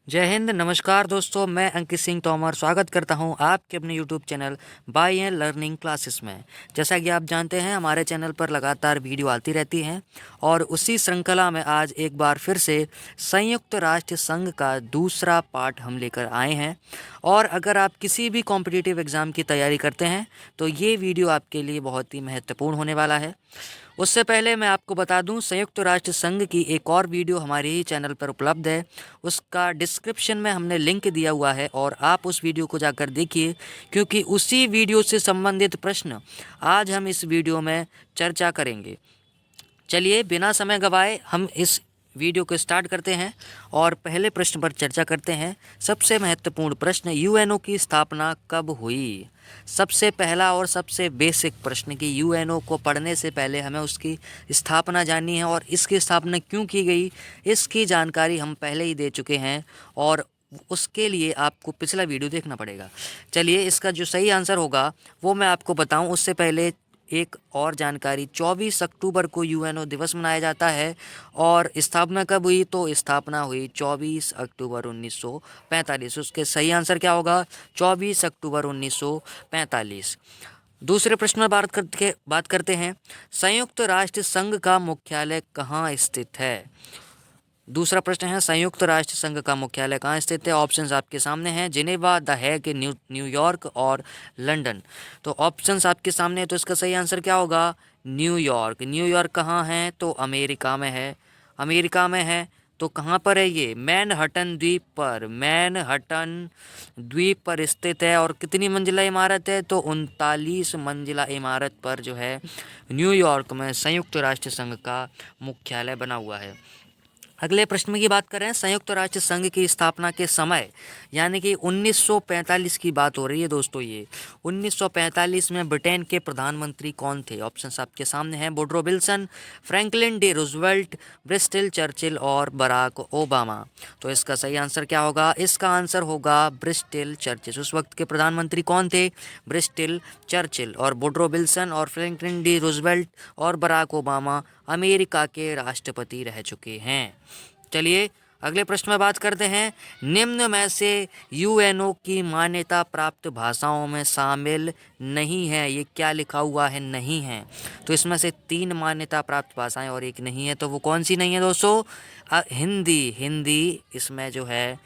जय हिंद। नमस्कार दोस्तों, मैं अंकित सिंह तोमर स्वागत करता हूं आपके अपने YouTube channel by and learning classes में। जैसा कि आप जानते हैं, हमारे चैनल पर लगातार वीडियो आती रहती हैं और उसी श्रृंखला में आज एक बार फिर से संयुक्त राष्ट्र संघ का दूसरा पार्ट हम लेकर आए हैं। और अगर आप किसी भी कॉम्पिटिटिव एग्ज़ाम की तैयारी करते हैं तो ये वीडियो आपके लिए बहुत ही महत्वपूर्ण होने वाला है। उससे पहले मैं आपको बता दूं, संयुक्त राष्ट्र संघ की एक और वीडियो हमारे ही चैनल पर उपलब्ध है। उसका डिस्क्रिप्शन में हमने लिंक दिया हुआ है और आप उस वीडियो को जाकर देखिए, क्योंकि उसी वीडियो से संबंधित प्रश्न आज हम इस वीडियो में चर्चा करेंगे। चलिए बिना समय गवाए हम इस वीडियो को स्टार्ट करते हैं और पहले प्रश्न पर चर्चा करते हैं। सबसे महत्वपूर्ण प्रश्न, यूएनओ की स्थापना कब हुई? सबसे पहला और सबसे बेसिक प्रश्न कि यूएनओ को पढ़ने से पहले हमें उसकी स्थापना जाननी है और इसकी स्थापना क्यों की गई, इसकी जानकारी हम पहले ही दे चुके हैं और उसके लिए आपको पिछला वीडियो देखना पड़ेगा। चलिए इसका जो सही आंसर होगा वो मैं आपको बताऊं, उससे पहले एक और जानकारी। 24 अक्टूबर को यूएनओ दिवस मनाया जाता है और स्थापना कब हुई? तो स्थापना हुई 24 अक्टूबर 1945। उसके सही आंसर क्या होगा? 24 अक्टूबर 1945। दूसरे प्रश्न में बात करते हैं, संयुक्त राष्ट्र संघ का मुख्यालय कहाँ स्थित है? दूसरा प्रश्न है, संयुक्त राष्ट्र संघ का मुख्यालय कहाँ स्थित है? ऑप्शंस आपके सामने हैं, जिनेवा, द हैग, न्यूयॉर्क और लंदन। तो ऑप्शंस आपके सामने है, तो इसका सही आंसर क्या होगा? न्यूयॉर्क। न्यूयॉर्क कहाँ है? तो अमेरिका में है। अमेरिका में है तो कहाँ पर है ये? मैनहट्टन द्वीप पर। मैनहट्टन द्वीप पर स्थित है। और कितनी मंजिला इमारत है? तो 39 मंजिला इमारत पर जो है न्यूयॉर्क में संयुक्त राष्ट्र संघ का मुख्यालय बना हुआ है। अगले प्रश्न की बात करें, संयुक्त राष्ट्र संघ की स्थापना के समय यानी कि 1945 की बात हो रही है दोस्तों। ये 1945 में ब्रिटेन के प्रधानमंत्री कौन थे? ऑप्शंस आपके सामने हैं, Woodrow Wilson, Franklin D Roosevelt, Bristol Churchill और बराक ओबामा। तो इसका सही आंसर क्या होगा? इसका आंसर होगा ब्रिस्टल चर्चिल। उस वक्त के प्रधानमंत्री कौन थे? Bristol Churchill. और वुडरो विल्सन और फ्रैंकलिन डी रूजवेल्ट और बराक ओबामा अमेरिका के राष्ट्रपति रह चुके हैं। चलिए अगले प्रश्न में बात करते हैं, निम्न में से यूएनओ की मान्यता प्राप्त भाषाओं में शामिल नहीं है। ये क्या लिखा हुआ है? नहीं है। तो इसमें से 3 मान्यता प्राप्त भाषाएं और एक नहीं है, तो वो कौन सी नहीं है दोस्तों? हिंदी। हिंदी इसमें जो है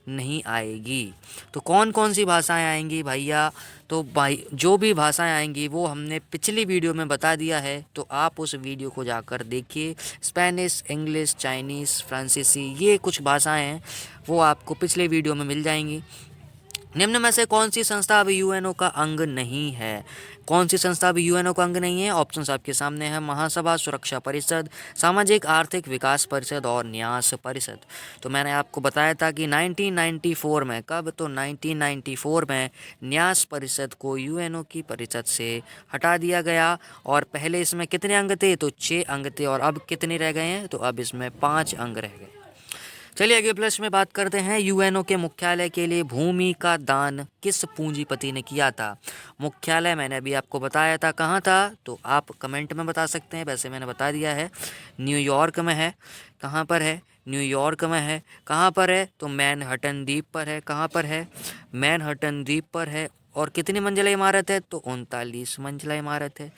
नहीं आएगी। तो कौन कौन सी भाषाएं आएंगी भैया? तो भाई जो भी भाषाएं आएंगी वो हमने पिछली वीडियो में बता दिया है, तो आप उस वीडियो को जाकर देखिए। स्पेनिश, इंग्लिश, चाइनीज़, फ्रांसीसी, ये कुछ भाषाएं हैं वो आपको पिछले वीडियो में मिल जाएंगी। निम्न में से कौन सी संस्था अभी यूएनओ का अंग नहीं है? कौन सी संस्था अभी यूएनओ का अंग नहीं है? ऑप्शंस आपके सामने हैं, महासभा, सुरक्षा परिषद, सामाजिक आर्थिक विकास परिषद और न्यास परिषद। तो मैंने आपको बताया था कि 1994 में, कब? तो 1994 में न्यास परिषद को यूएनओ की परिषद से हटा दिया गया। और पहले इसमें कितने अंग थे? तो 6 अंग थे। और अब कितने रह गए हैं? तो अब इसमें 5 अंग रह गए। चलिए अगले प्रश्न में बात करते हैं, यूएनओ के मुख्यालय के लिए भूमि का दान किस पूंजीपति ने किया था? मुख्यालय मैंने अभी आपको बताया था कहाँ था, तो आप कमेंट में बता सकते हैं। वैसे मैंने बता दिया है, न्यूयॉर्क में है। कहाँ पर है? न्यूयॉर्क में है। कहाँ पर है? तो मैनहट्टन द्वीप पर है। कहाँ पर है? मैनहट्टन द्वीप पर है। और कितनी मंजिला इमारत है? तो 39 मंजिला इमारत है।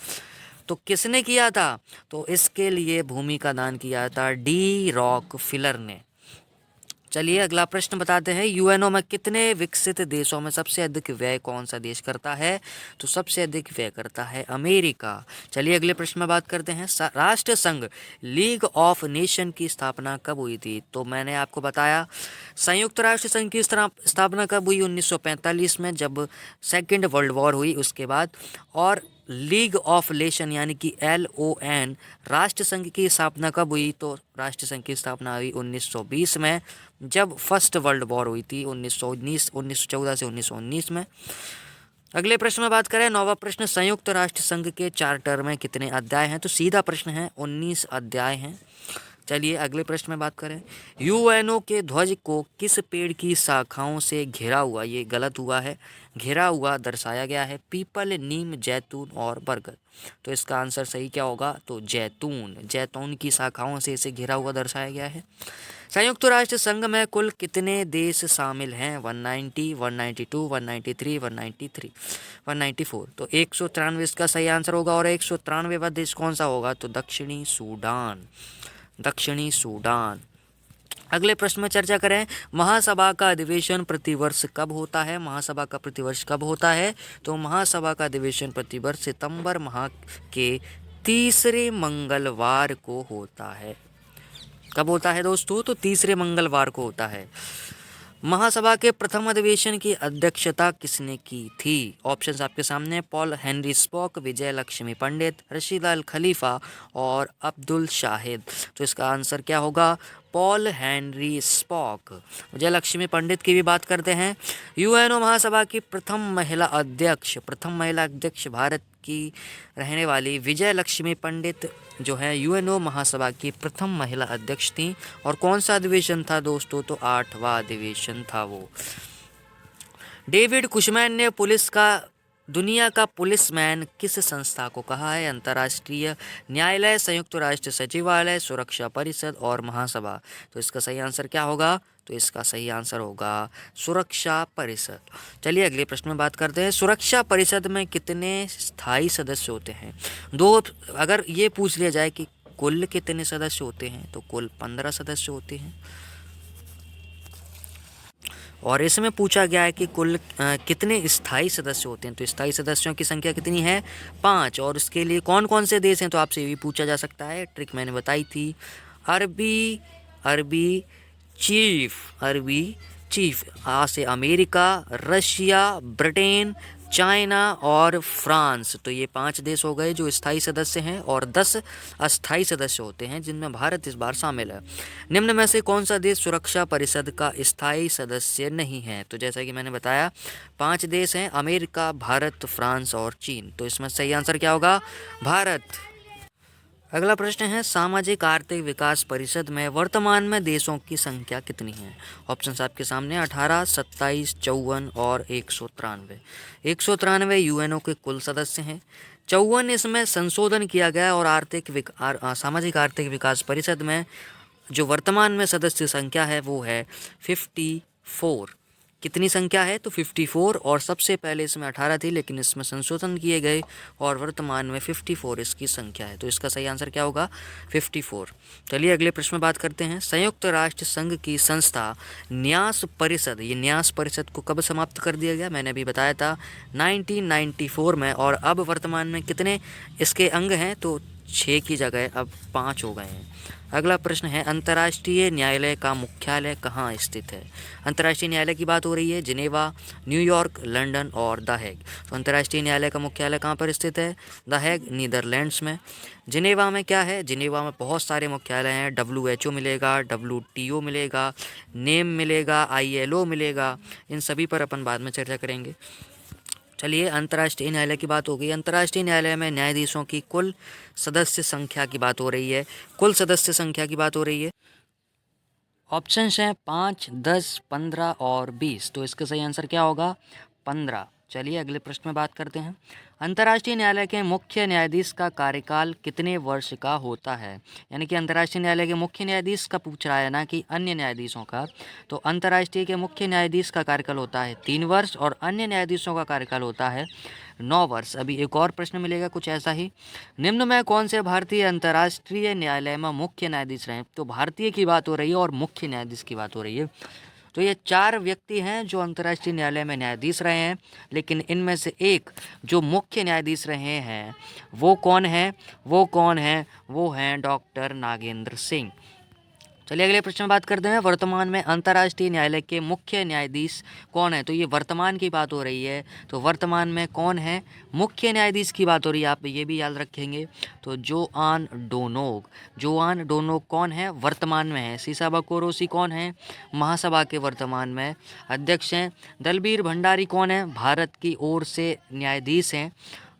तो किसने किया था? तो इसके लिए भूमि का दान किया था डी रॉकफिलर ने। चलिए अगला प्रश्न बताते हैं, यूएनओ में कितने विकसित देशों में सबसे अधिक व्यय कौन सा देश करता है? तो सबसे अधिक व्यय करता है अमेरिका। चलिए अगले प्रश्न में बात करते हैं, राष्ट्र संघ लीग ऑफ नेशन की स्थापना कब हुई थी? तो मैंने आपको बताया संयुक्त राष्ट्र संघ की स्थापना कब हुई? 1945 में, जब सेकेंड वर्ल्ड वॉर हुई उसके बाद। और लीग ऑफ नेशन यानी कि LON राष्ट्र संघ की स्थापना कब हुई? तो राष्ट्र संघ की स्थापना हुई 1920 में, जब फर्स्ट वर्ल्ड वॉर हुई थी 1914 से 1919 में। अगले प्रश्न में बात करें, 9वां प्रश्न, संयुक्त राष्ट्र संघ के चार्टर में कितने अध्याय हैं? तो सीधा प्रश्न है, 19 अध्याय हैं। चलिए अगले प्रश्न में बात करें, यूएनओ के ध्वज को किस पेड़ की शाखाओं से घिरा हुआ, ये गलत हुआ है, घिरा हुआ दर्शाया गया है? पीपल, नीम, जैतून और बरगद। तो इसका आंसर सही क्या होगा? तो जैतून। जैतून की शाखाओं से इसे घिरा हुआ दर्शाया गया है। संयुक्त राष्ट्र संघ में कुल कितने देश शामिल हैं? 190, 192, 193, 193, 194। तो 193 इसका सही आंसर होगा। और 193वां देश कौन सा होगा? तो दक्षिणी सूडान, दक्षिणी सूडान। अगले प्रश्न में चर्चा करें, महासभा का अधिवेशन प्रतिवर्ष कब होता है? महासभा का प्रतिवर्ष कब होता है? तो महासभा का अधिवेशन प्रतिवर्ष सितंबर माह के तीसरे मंगलवार को होता है। कब होता है दोस्तों? तो तीसरे मंगलवार को होता है। महासभा के प्रथम अधिवेशन की अध्यक्षता किसने की थी? ऑप्शंस आपके सामने, Paul Henri Spaak, Vijay Lakshmi Pandit, Rashid Al Khalifa और अब्दुल शाहिद। तो इसका आंसर क्या होगा? Paul Henri Spaak. Vijay Lakshmi Pandit की भी बात करते हैं। यूएनओ महासभा की प्रथम महिला अध्यक्ष भारत की रहने वाली विजय लक्ष्मी पंडित जो है यूएनओ महासभा की प्रथम महिला अध्यक्ष थी। और कौन सा अधिवेशन था दोस्तों? तो 8वां अधिवेशन था वो। डेविड कुशमैन ने पुलिस का दुनिया का पुलिसमैन किस संस्था को कहा है? अंतर्राष्ट्रीय न्यायालय, संयुक्त राष्ट्र सचिवालय, सुरक्षा परिषद और महासभा। तो इसका सही आंसर क्या होगा? तो इसका सही आंसर होगा सुरक्षा परिषद। चलिए अगले प्रश्न में बात करते हैं। सुरक्षा परिषद में कितने स्थायी सदस्य होते हैं? अगर ये पूछ लिया जाए कि कुल कितने सदस्य होते हैं, तो कुल 15 सदस्य होते हैं। और इसमें पूछा गया है कि कुल कितने स्थायी सदस्य होते हैं, तो स्थायी सदस्यों की संख्या कितनी है? 5। और इसके लिए कौन कौन से देश हैं, तो आपसे ये भी पूछा जा सकता है। ट्रिक मैंने बताई थी। अरबी चीफ से अमेरिका, रशिया, ब्रिटेन, चाइना और फ्रांस। तो ये 5 देश हो गए जो स्थायी सदस्य हैं, और 10 अस्थायी सदस्य होते हैं जिनमें भारत इस बार शामिल है। निम्न में से कौन सा देश सुरक्षा परिषद का स्थायी सदस्य नहीं है? तो जैसा कि मैंने बताया 5 देश हैं, अमेरिका, भारत, फ्रांस और चीन। तो इसमें सही आंसर क्या होगा? भारत। अगला प्रश्न है, सामाजिक आर्थिक विकास परिषद में वर्तमान में देशों की संख्या कितनी है? ऑप्शंस आपके सामने, 18, 27, 54 और 193। 193 यूएनओ के कुल सदस्य हैं। 54 इसमें संशोधन किया गया और सामाजिक आर्थिक विकास परिषद में जो वर्तमान में सदस्य संख्या है वो है 54। कितनी संख्या है? तो 54। और सबसे पहले इसमें 18 थी, लेकिन इसमें संशोधन किए गए और वर्तमान में 54 इसकी संख्या है। तो इसका सही आंसर क्या होगा? 54। चलिए अगले प्रश्न में बात करते हैं। संयुक्त राष्ट्र संघ की संस्था न्यास परिषद, ये न्यास परिषद को कब समाप्त कर दिया गया? मैंने अभी बताया था 1994 में। और अब वर्तमान में कितने इसके अंग हैं? तो 6 की जगह अब 5 हो गए हैं। अगला प्रश्न है, अंतर्राष्ट्रीय न्यायालय का मुख्यालय कहाँ स्थित है? अंतर्राष्ट्रीय न्यायालय की बात हो रही है। जिनेवा, न्यूयॉर्क, लंदन और द हेग। तो अंतर्राष्ट्रीय न्यायालय का मुख्यालय कहाँ पर स्थित है? द हेग, नीदरलैंड्स में। जिनेवा में क्या है? जिनेवा में बहुत सारे मुख्यालय हैं। WHO मिलेगा, WTO मिलेगा, नेम मिलेगा, ILO मिलेगा। इन सभी पर अपन बाद में चर्चा करेंगे। चलिए अंतर्राष्ट्रीय न्यायालय की बात हो गई। अंतर्राष्ट्रीय न्यायालय में न्यायाधीशों की कुल सदस्य संख्या की बात हो रही है। कुल सदस्य संख्या की बात हो रही है। ऑप्शंस हैं 5, 10, 15 और 20। तो इसका सही आंसर क्या होगा? 15। चलिए अगले प्रश्न में बात करते हैं। अंतर्राष्ट्रीय न्यायालय के मुख्य न्यायाधीश का कार्यकाल कितने वर्ष का होता है? यानी कि अंतर्राष्ट्रीय न्यायालय के मुख्य न्यायाधीश का पूछ रहा है ना, कि अन्य न्यायाधीशों का। तो अंतर्राष्ट्रीय के मुख्य न्यायाधीश का कार्यकाल होता है 3 वर्ष और अन्य न्यायाधीशों का कार्यकाल होता है 9 वर्ष। अभी एक और प्रश्न मिलेगा कुछ ऐसा ही। निम्न में कौन से भारतीय अंतर्राष्ट्रीय न्यायालय में मुख्य न्यायाधीश रहे? तो भारतीय की बात हो रही है और मुख्य न्यायाधीश की बात हो रही है। तो ये 4 व्यक्ति हैं जो अंतर्राष्ट्रीय न्यायालय में न्यायाधीश रहे हैं, लेकिन इनमें से एक जो मुख्य न्यायाधीश रहे हैं वो कौन है? वो हैं डॉक्टर नागेंद्र सिंह। चलिए अगले प्रश्न में बात करते हैं। वर्तमान में अंतर्राष्ट्रीय न्यायालय के मुख्य न्यायाधीश कौन है? तो ये वर्तमान की बात हो रही है। तो वर्तमान में कौन है? मुख्य न्यायाधीश की बात हो रही है, आप ये भी याद रखेंगे। तो जोआन डोनोग कौन है? वर्तमान में है। सीसाबा कोरोसी कौन है? महासभा के वर्तमान में अध्यक्ष हैं। दलबीर भंडारी कौन है? भारत की ओर से न्यायाधीश हैं।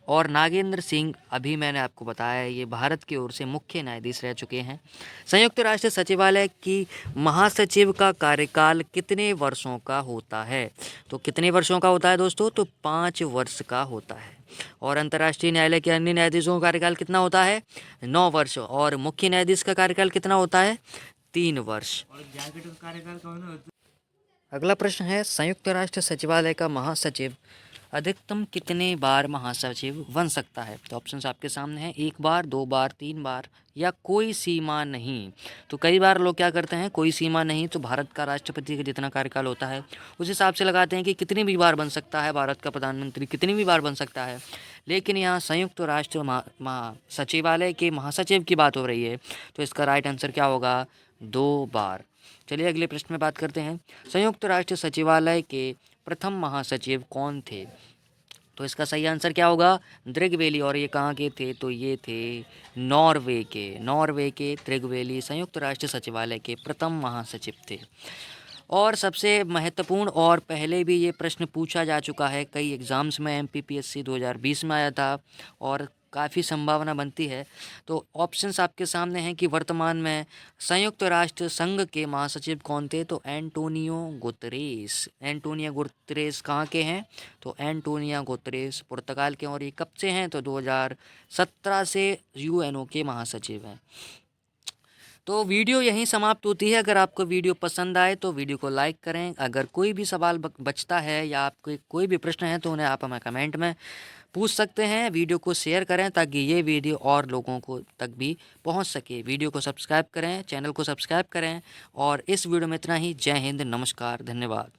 और नागेंद्र सिंह, अभी मैंने आपको बताया, ये भारत की ओर से मुख्य न्यायाधीश रह चुके हैं। संयुक्त राष्ट्र सचिवालय की महासचिव का कार्यकाल कितने वर्षों का होता है? तो कितने वर्षों का होता है दोस्तों? तो 5 वर्ष का होता है। और अंतर्राष्ट्रीय न्यायालय के अन्य न्यायाधीशों का कार्यकाल कितना होता है? 9 वर्ष। और मुख्य न्यायाधीश का कार्यकाल कितना होता है? 3 वर्ष। अगला प्रश्न है, संयुक्त राष्ट्र सचिवालय का महासचिव अधिकतम कितने बार महासचिव बन सकता है? तो ऑप्शंस आपके सामने हैं, 1 बार, 2 बार, 3 बार या कोई सीमा नहीं। तो कई बार लोग क्या करते हैं, कोई सीमा नहीं, तो भारत का राष्ट्रपति का जितना कार्यकाल होता है उस हिसाब से लगाते हैं कि कितनी भी बार बन सकता है, भारत का प्रधानमंत्री कितनी भी बार बन सकता है। लेकिन यहाँ संयुक्त राष्ट्र सचिवालय के महासचिव की बात हो रही है, तो इसका राइट आंसर क्या होगा? 2 बार। चलिए अगले प्रश्न में बात करते हैं, संयुक्त राष्ट्र सचिवालय के प्रथम महासचिव कौन थे? तो इसका सही आंसर क्या होगा? द्रिगवेली। और ये कहाँ के थे? तो ये थे नॉर्वे के द्रिगवेली संयुक्त राष्ट्र सचिवालय के प्रथम महासचिव थे। और सबसे महत्वपूर्ण, और पहले भी ये प्रश्न पूछा जा चुका है कई एग्ज़ाम्स में, MPPSC 2020 में आया था और काफ़ी संभावना बनती है। तो ऑप्शंस आपके सामने हैं कि वर्तमान में संयुक्त राष्ट्र संघ के महासचिव कौन थे? तो एंटोनियो गुतरेस कहाँ के हैं? तो एंटोनियो गुतरेस पुर्तगाल के, और ये कब से हैं? तो 2017 से UNO के महासचिव हैं। तो वीडियो यहीं समाप्त होती है। अगर आपको वीडियो पसंद आए तो वीडियो को लाइक करें। अगर कोई भी सवाल बचता है या आपको कोई भी प्रश्न है तो उन्हें आप हमें कमेंट में पूछ सकते हैं। वीडियो को शेयर करें ताकि ये वीडियो और लोगों को तक भी पहुंच सके। वीडियो को सब्सक्राइब करें, चैनल को सब्सक्राइब करें। और इस वीडियो में इतना ही। जय हिंद, नमस्कार, धन्यवाद।